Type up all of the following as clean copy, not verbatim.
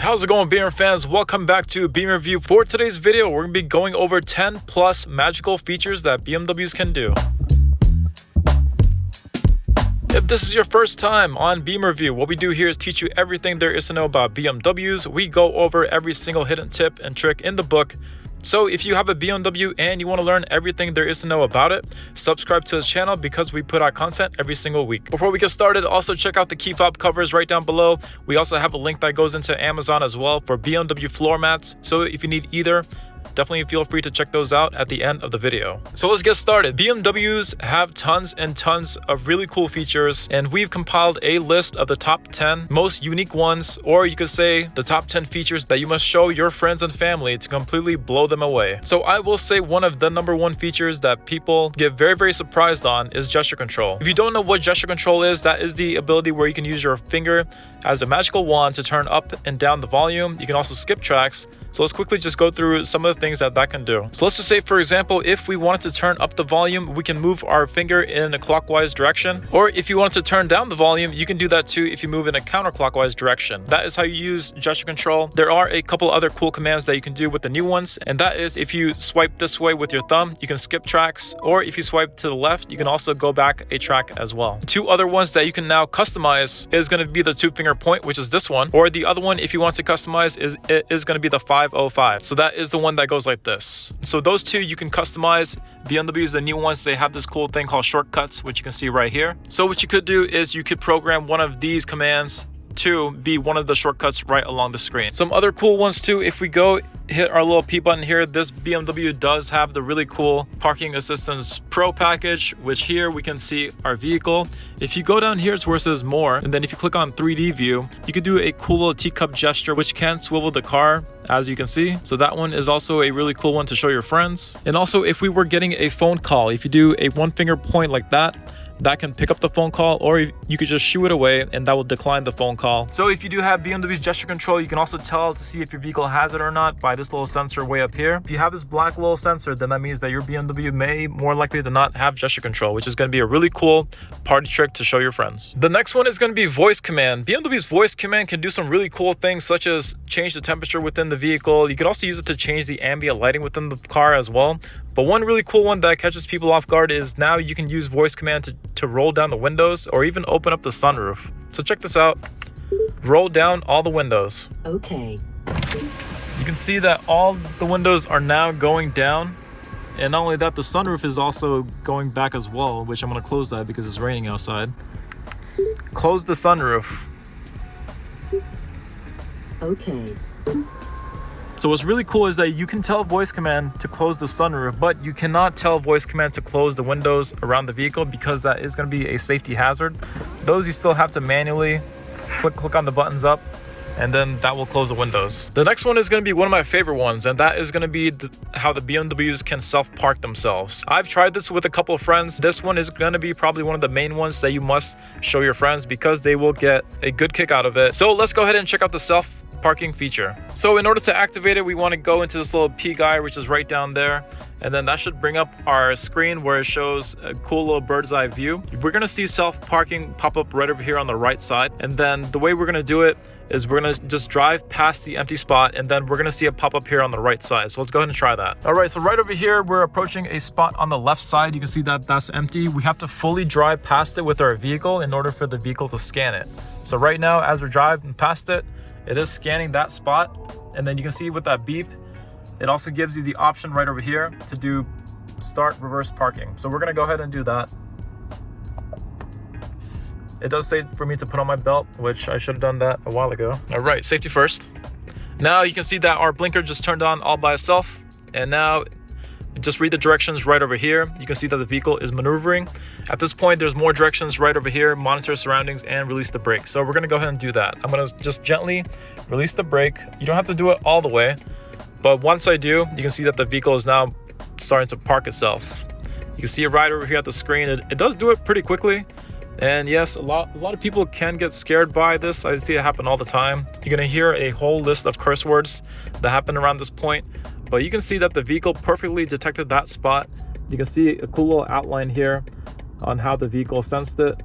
How's it going, BMW fans? Welcome back to BMW Review. For today's video, we're going to be going over 10 plus magical features that BMWs can do. If this is your first time on BMW Review, what we do here is teach you everything there is to know about BMWs. We go over every single hidden tip and trick in the book. So if you have a BMW and you want to learn everything there is to know about it, subscribe to this channel because we put out content every single week. Before we get started, also check out the key fob covers right down below. We also have a link that goes into Amazon as well for BMW floor mats. So if you need either, definitely feel free to check those out at the end of the video. So let's get started. BMWs have tons and tons of really cool features, and we've compiled a list of the top 10 most unique ones, or you could say the top 10 features that you must show your friends and family to completely blow them away. So I will say one of the number one features that people get very surprised on is gesture control. If you don't know what gesture control is, that is the ability where you can use your finger as a magical wand to turn up and down the volume. You can also skip tracks. So let's quickly just go through some of the things that can do. So let's just say, for example, if we wanted to turn up the volume, we can move our finger in a clockwise direction. Or if you wanted to turn down the volume, you can do that too if you move in a counterclockwise direction. That is how you use gesture control. There are a couple other cool commands that you can do with the new ones, and that is if you swipe this way with your thumb, you can skip tracks, or if you swipe to the left, you can also go back a track as well. Two other ones that you can now customize is going to be the 2-finger point, which is this one, or the other one, if you want to customize, is going to be the 505. So that is the one that goes like this. So those two you can customize. BMWs, the new ones, they have this cool thing called shortcuts, which you can see right here. So what you could do is you could program one of these commands to be one of the shortcuts right along the screen. Some other cool ones too, if we go hit our little P button here, this BMW does have the really cool Parking Assistance Pro package, which here we can see our vehicle. If you go down here, it's where it says more, and then if you click on 3D view, you could do a cool little teacup gesture, which can swivel the car, as you can see. So that one is also a really cool one to show your friends. And also, if we were getting a phone call, if you do a 1-finger point like that, that can pick up the phone call, or you could just shoo it away and that will decline the phone call. So if you do have BMW's gesture control, you can also tell to see if your vehicle has it or not by this little sensor way up here. If you have this black little sensor, then that means that your BMW may more likely than not have gesture control, which is going to be a really cool party trick to show your friends. The next one is going to be voice command. BMW's voice command can do some really cool things, such as change the temperature within the vehicle. You could also use it to change the ambient lighting within the car as well. But one really cool one that catches people off guard is now you can use voice command to roll down the windows or even open up the sunroof. So check this out. Roll down all the windows. Okay. You can see that all the windows are now going down. And not only that, the sunroof is also going back as well, which I'm going to close that because it's raining outside. Close the sunroof. Okay. So what's really cool is that you can tell voice command to close the sunroof, but you cannot tell voice command to close the windows around the vehicle because that is going to be a safety hazard. Those you still have to manually click on the buttons up, and then that will close the windows. The next one is going to be one of my favorite ones, and that is going to be how the BMWs can self-park themselves. I've tried this with a couple of friends. This one is going to be probably one of the main ones that you must show your friends because they will get a good kick out of it. So let's go ahead and check out the self-parking feature. So in order to activate it, we want to go into this little P guy, which is right down there, and then that should bring up our screen where it shows a cool little bird's eye view. We're going to see self-parking pop up right over here on the right side, and then the way we're going to do it is we're going to just drive past the empty spot, and then we're going to see it pop up here on the right side. So let's go ahead and try that. All right, so right over here, we're approaching a spot on the left side. You can see that that's empty. We have to fully drive past it with our vehicle in order for the vehicle to scan it. So right now, as we're driving past it, it is scanning that spot, and then you can see with that beep, it also gives you the option right over here to do start reverse parking. So we're going to go ahead and do that. It does say for me to put on my belt, which I should have done that a while ago. All right, safety first. Now you can see that our blinker just turned on all by itself, and now just read the directions right over here. You can see that the vehicle is maneuvering. At this point, there's more directions right over here: monitor surroundings and release the brake. So we're going to go ahead and do that. I'm going to just gently release the brake. You don't have to do it all the way, but once I do, you can see that the vehicle is now starting to park itself. You can see it right over here at the screen. It does do it pretty quickly. And yes, a lot of people can get scared by this. I see it happen all the time. You're going to hear a whole list of curse words that happen around this point. But you can see that the vehicle perfectly detected that spot. You can see a cool little outline here on how the vehicle sensed it,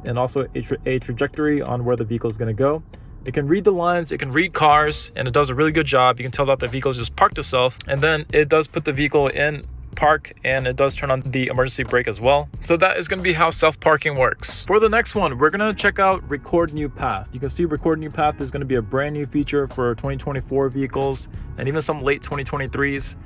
and also a trajectory on where the vehicle is going to go. It can read the lines, it can read cars, and it does a really good job. You can tell that the vehicle just parked itself, and then it does put the vehicle in park, and it does turn on the emergency brake as well. So that is going to be how self-parking works. For the next one, we're going to check out record new path. You can see record new path is going to be a brand new feature for 2024 vehicles and even some late 2023s.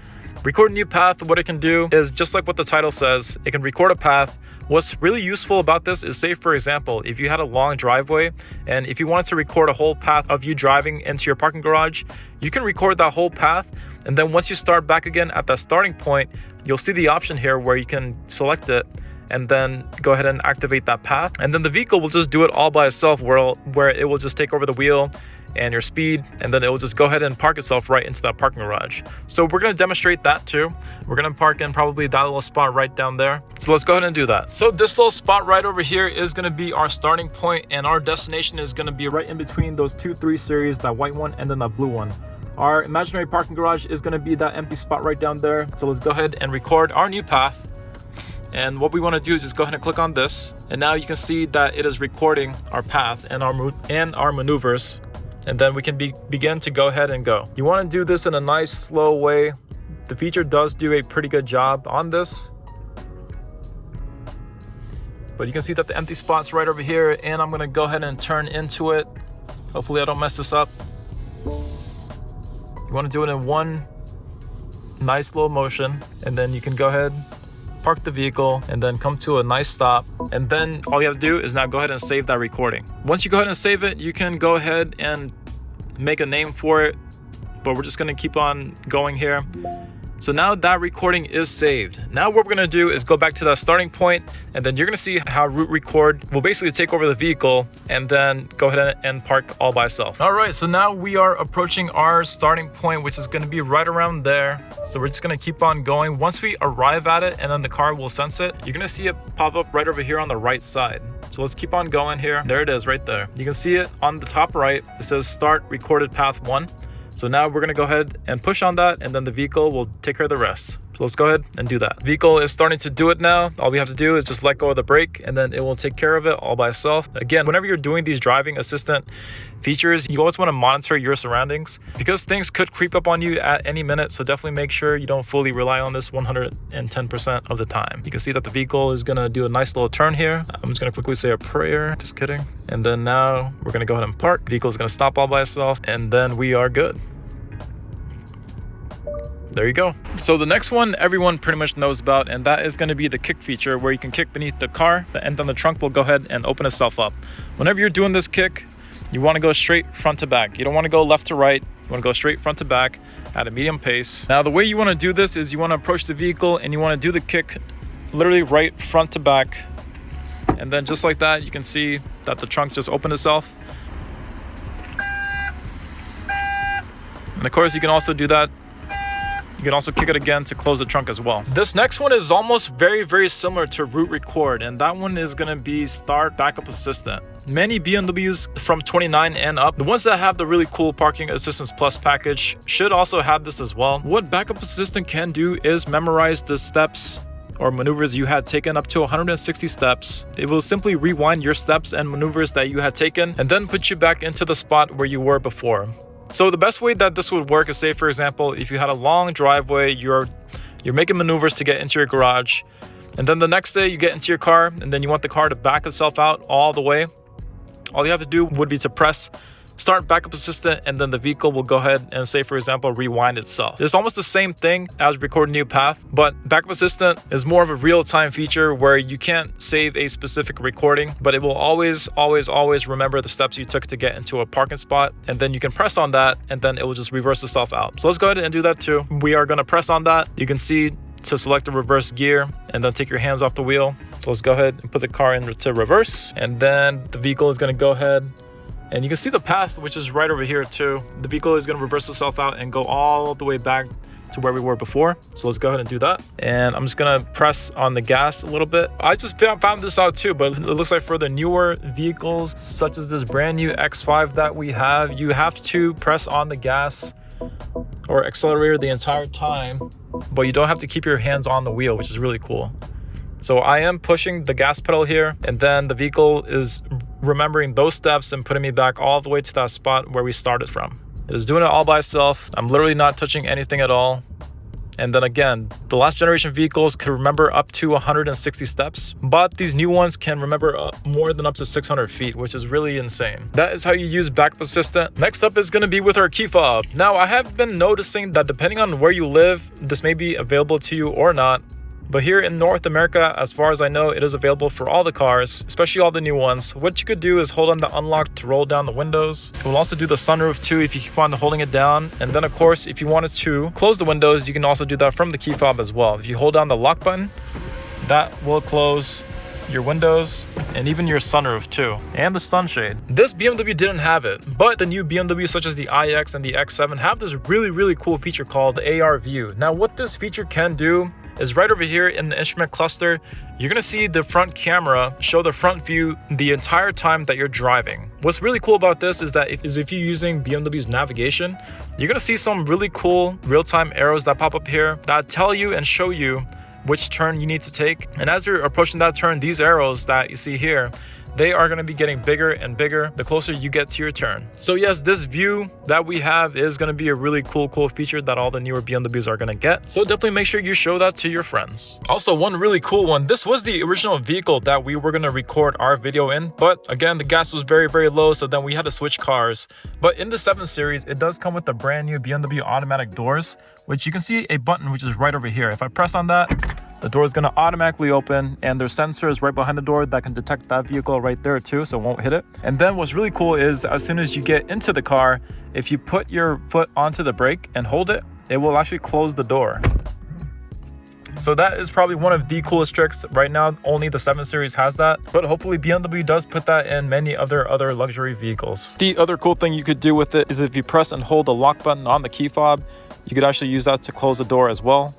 Record new path, what it can do is just like what the title says, it can record a path. What's really useful about this is, say for example, if you had a long driveway and if you wanted to record a whole path of you driving into your parking garage, you can record that whole path. And then once you start back again at that starting point, you'll see the option here where you can select it and then go ahead and activate that path. And then the vehicle will just do it all by itself, where it will just take over the wheel and your speed, and then it will just go ahead and park itself right into that parking garage. So we're going to demonstrate that too. We're going to park in probably that little spot right down there. So let's go ahead and do that. So this little spot right over here is going to be our starting point, and our destination is going to be right in between those 2-3 series, that white one and then that blue one. Our imaginary parking garage is going to be that empty spot right down there. So let's go ahead and record our new path. And what we want to do is just go ahead and click on this. And now you can see that it is recording our path and our maneuvers. And then we can begin to go ahead and go. You want to do this in a nice slow way. The feature does do a pretty good job on this. But you can see that the empty spot's right over here, and I'm going to go ahead and turn into it. Hopefully I don't mess this up. You want to do it in one nice slow motion, and then you can go ahead, park the vehicle, and then come to a nice stop. And then all you have to do is now go ahead and save that recording. Once you go ahead and save it, you can go ahead and make a name for it, but we're just going to keep on going here. So now that recording is saved. Now what we're going to do is go back to that starting point, and then you're going to see how route record will basically take over the vehicle and then go ahead and park all by itself. All right, so now we are approaching our starting point, which is going to be right around there. So we're just going to keep on going. Once we arrive at it and then the car will sense it, you're going to see it pop up right over here on the right side. So let's keep on going here. There it is right there. You can see it on the top right. It says start recorded path 1. So now we're going to go ahead and push on that, and then the vehicle will take care of the rest. So let's go ahead and do that. Vehicle is starting to do it now. All we have to do is just let go of the brake, and then it will take care of it all by itself. Again, whenever you're doing these driving assistant features, you always want to monitor your surroundings because things could creep up on you at any minute. So definitely make sure you don't fully rely on this 110% of the time. You can see that the vehicle is going to do a nice little turn here. I'm just going to quickly say a prayer. Just kidding. And then now we're going to go ahead and park. Vehicle is going to stop all by itself, and then we are good. There you go. So the next one everyone pretty much knows about, and that is going to be the kick feature, where you can kick beneath the car and then the trunk will go ahead and open itself up. Whenever you're doing this kick, you want to go straight front to back. You don't want to go left to right. You want to go straight front to back at a medium pace. Now the way you want to do this is you want to approach the vehicle and you want to do the kick literally right front to back. And then just like that, you can see that the trunk just opened itself. And of course you can also do that. You can also kick it again to close the trunk as well. This next one is almost very similar to route record, and that one is going to be start backup assistant. Many BMWs from 29 and up, the ones that have the really cool parking assistance plus package, should also have this as well. What backup assistant can do is memorize the steps or maneuvers you had taken up to 160 steps. It will simply rewind your steps and maneuvers that you had taken and then put you back into the spot where you were before. So the best way that this would work is, say for example, if you had a long driveway, you're making maneuvers to get into your garage, and then the next day you get into your car and then you want the car to back itself out all the way. All you have to do would be to press start backup assistant, and then the vehicle will go ahead and, say for example, rewind itself. It's almost the same thing as record new path, but backup assistant is more of a real-time feature where you can't save a specific recording, but it will always remember the steps you took to get into a parking spot, and then you can press on that and then it will just reverse itself out. So let's go ahead and do that too. We are going to press on that. You can see to select the reverse gear and then take your hands off the wheel. So let's go ahead and put the car into reverse, and then the vehicle is going to go ahead. And you can see the path, which is right over here too. The vehicle is going to reverse itself out and go all the way back to where we were before. So let's go ahead and do that. And I'm just going to press on the gas a little bit. I just found this out too, but it looks like for the newer vehicles, such as this brand new X5 that we have, you have to press on the gas or accelerator the entire time, but you don't have to keep your hands on the wheel, which is really cool. So I am pushing the gas pedal here, and then the vehicle is remembering those steps and putting me back all the way to that spot where we started from. It is doing it all by itself. I'm literally not touching anything at all. And then again, the last generation vehicles could remember up to 160 steps, but these new ones can remember more than up to 600 feet, which is really insane. That is how you use backup assistant. Next up is going to be with our key fob. Now, I have been noticing that depending on where you live, this may be available to you or not. But here in North America, as far as I know, it is available for all the cars, especially all the new ones. What you could do is hold on the unlock to roll down the windows. It will also do the sunroof too if you keep on holding it down. And then of course, if you wanted to close the windows, you can also do that from the key fob as well. If you hold down the lock button, that will close your windows and even your sunroof too, and the sunshade. This BMW didn't have it, but the new BMW such as the iX and the X7 have this really cool feature called AR view. Now what this feature can do is right over here in the instrument cluster, you're gonna see the front camera show the front view the entire time that you're driving. What's really cool about this is that if you're using BMW's navigation, you're gonna see some really cool real-time arrows that pop up here that tell you and show you which turn you need to take. And as you're approaching that turn, these arrows that you see here, they are going to be getting bigger and bigger the closer you get to your turn. So yes, this view that we have is going to be a really cool feature that all the newer BMWs are going to get. So definitely make sure you show that to your friends. Also, one really cool one, this was the original vehicle that we were going to record our video in, but again, the gas was very low, so then we had to switch cars. But in the 7 Series, it does come with the brand new BMW automatic doors, which you can see a button which is right over here. If I press on that, the door is going to automatically open, and there's sensors right behind the door that can detect that vehicle right there too, so it won't hit it. And then what's really cool is as soon as you get into the car, if you put your foot onto the brake and hold it, it will actually close the door. So that is probably one of the coolest tricks. Right now, only the 7 Series has that, but hopefully BMW does put that in many other luxury vehicles. The other cool thing you could do with it is if you press and hold the lock button on the key fob, you could actually use that to close the door as well.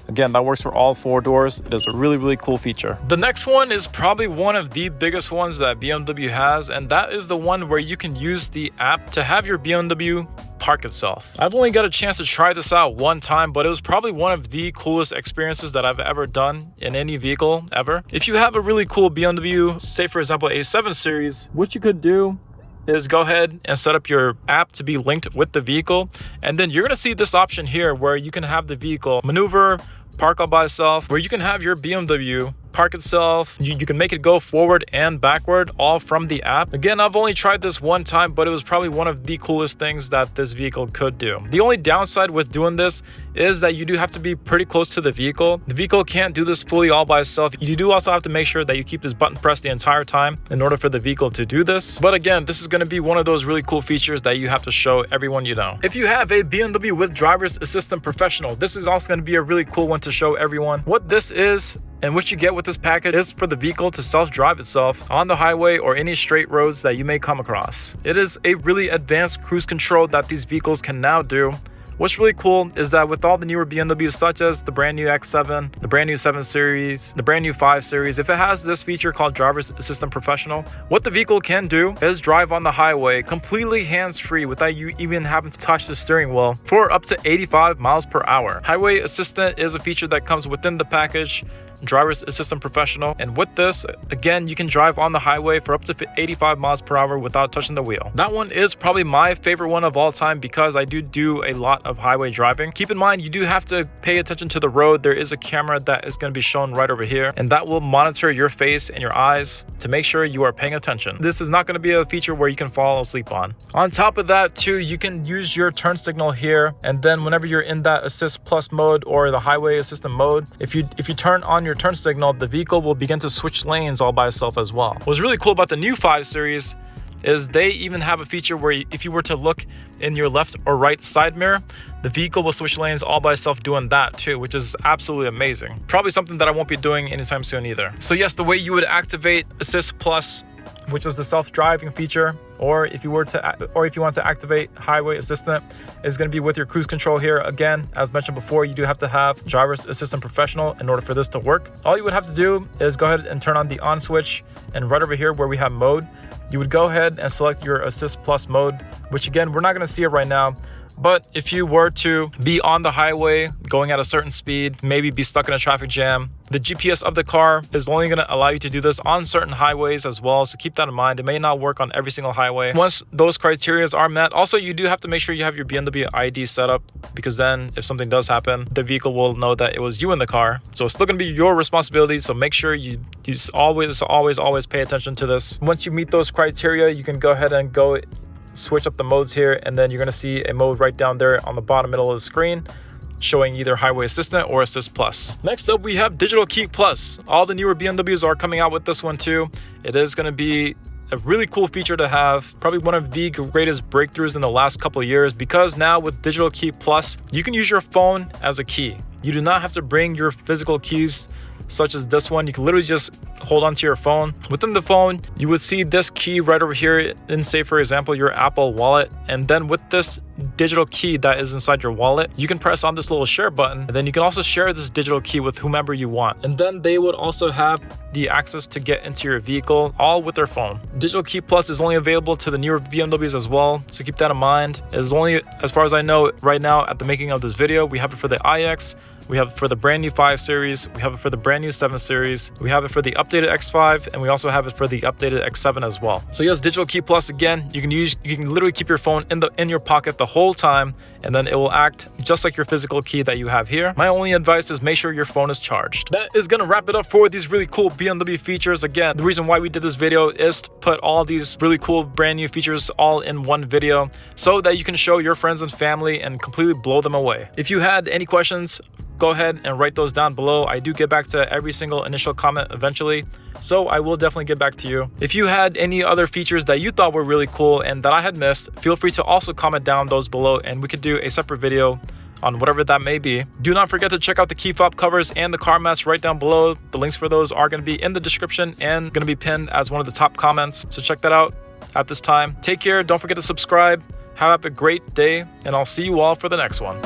Again, that works for all 4 doors. It is a really cool feature. The next one is probably one of the biggest ones that BMW has, and that is the one where you can use the app to have your BMW park itself. I've only got a chance to try this out one time, but it was probably one of the coolest experiences that I've ever done in any vehicle ever. If you have a really cool BMW, say for example a 7 Series, what you could do is go ahead and set up your app to be linked with the vehicle, and then you're going to see this option here where you can have the vehicle maneuver, park all by itself, where you can have your BMW park itself. You can make it go forward and backward all from the app. Again, I've only tried this one time, but it was probably one of the coolest things that this vehicle could do. The only downside with doing this is that you do have to be pretty close to the vehicle. The vehicle can't do this fully all by itself. You do also have to make sure that you keep this button pressed the entire time in order for the vehicle to do this. But again, this is going to be one of those really cool features that you have to show everyone you know. If you have a BMW with Driver's Assistant Professional, this is also going to be a really cool one to show everyone. What this is and what you get with this package is for the vehicle to self-drive itself on the highway or any straight roads that you may come across. It is a really advanced cruise control that these vehicles can now do. What's really cool is that with all the newer BMWs such as the brand new X7, the brand new 7 Series, the brand new 5 Series, if it has this feature called Driver's Assistant Professional, what the vehicle can do is drive on the highway completely hands-free without you even having to touch the steering wheel for up to 85 miles per hour. Highway Assistant is a feature that comes within the package Driver's Assistant Professional, and with this, again, you can drive on the highway for up to 85 miles per hour without touching the wheel. That one is probably my favorite one of all time because I do a lot of highway driving. Keep in mind, you do have to pay attention to the road. There is a camera that is going to be shown right over here, and that will monitor your face and your eyes to make sure you are paying attention. This is not going to be a feature where you can fall asleep on. On top of that too, you can use your turn signal here, and then whenever you're in that Assist Plus mode or the Highway Assistant mode, if you turn on your turn signal, the vehicle will begin to switch lanes all by itself as well. What's really cool about the new 5 Series is they even have a feature where if you were to look in your left or right side mirror, the vehicle will switch lanes all by itself doing that too, which is absolutely amazing. Probably something that I won't be doing anytime soon either. So yes, the way you would activate Assist Plus, which is the self-driving feature, or if you want to activate Highway Assistant, is going to be with your cruise control here. Again, as mentioned before, you do have to have Driver's Assistant Professional in order for this to work. All you would have to do is go ahead and turn on the on switch, and right over here where we have mode, you would go ahead and select your Assist Plus mode, which again, we're not going to see it right now. But if you were to be on the highway going at a certain speed, maybe be stuck in a traffic jam, The GPS of the car is only going to allow you to do this on certain highways as well, so keep that in mind. It may not work on every single highway. Once those criteria are met, also you do have to make sure you have your BMW ID set up, because then if something does happen, the vehicle will know that it was you in the car. So it's still going to be your responsibility, so make sure you just always pay attention to this. Once you meet those criteria, you can go ahead and go switch up the modes here, and then you're going to see a mode right down there on the bottom middle of the screen showing either Highway Assistant or Assist Plus. Next up, we have Digital Key Plus. All the newer BMWs are coming out with this one too. It is going to be a really cool feature to have, probably one of the greatest breakthroughs in the last couple of years, because now with Digital Key Plus, you can use your phone as a key. You do not have to bring your physical keys such as this one. You can literally just hold onto your phone. Within the phone, you would see this key right over here in, say for example, your Apple Wallet. And then with this digital key that is inside your wallet, you can press on this little share button, and then you can also share this digital key with whomever you want. And then they would also have the access to get into your vehicle, all with their phone. Digital Key Plus is only available to the newer BMWs as well, so keep that in mind. It is only, as far as I know right now at the making of this video, we have it for the iX, we have it for the brand new 5 Series, we have it for the brand new 7 Series, we have it for the updated X5, and we also have it for the updated X7 as well. So yes, Digital Key Plus, again, you can literally keep your phone in your pocket the whole time, and then it will act just like your physical key that you have here. My only advice is make sure your phone is charged. That is gonna wrap it up for these really cool BMW features. Again, the reason why we did this video is to put all these really cool brand new features all in one video so that you can show your friends and family and completely blow them away. If you had any questions, go ahead and write those down below. I do get back to every single initial comment eventually, so I will definitely get back to you. If you had any other features that you thought were really cool and that I had missed, feel free to also comment down those below, and we could do a separate video on whatever that may be. Do not forget to check out the key fob covers and the car mats right down below. The links for those are going to be in the description and going to be pinned as one of the top comments, so check that out at this time. Take care, don't forget to subscribe, have a great day, and I'll see you all for the next one.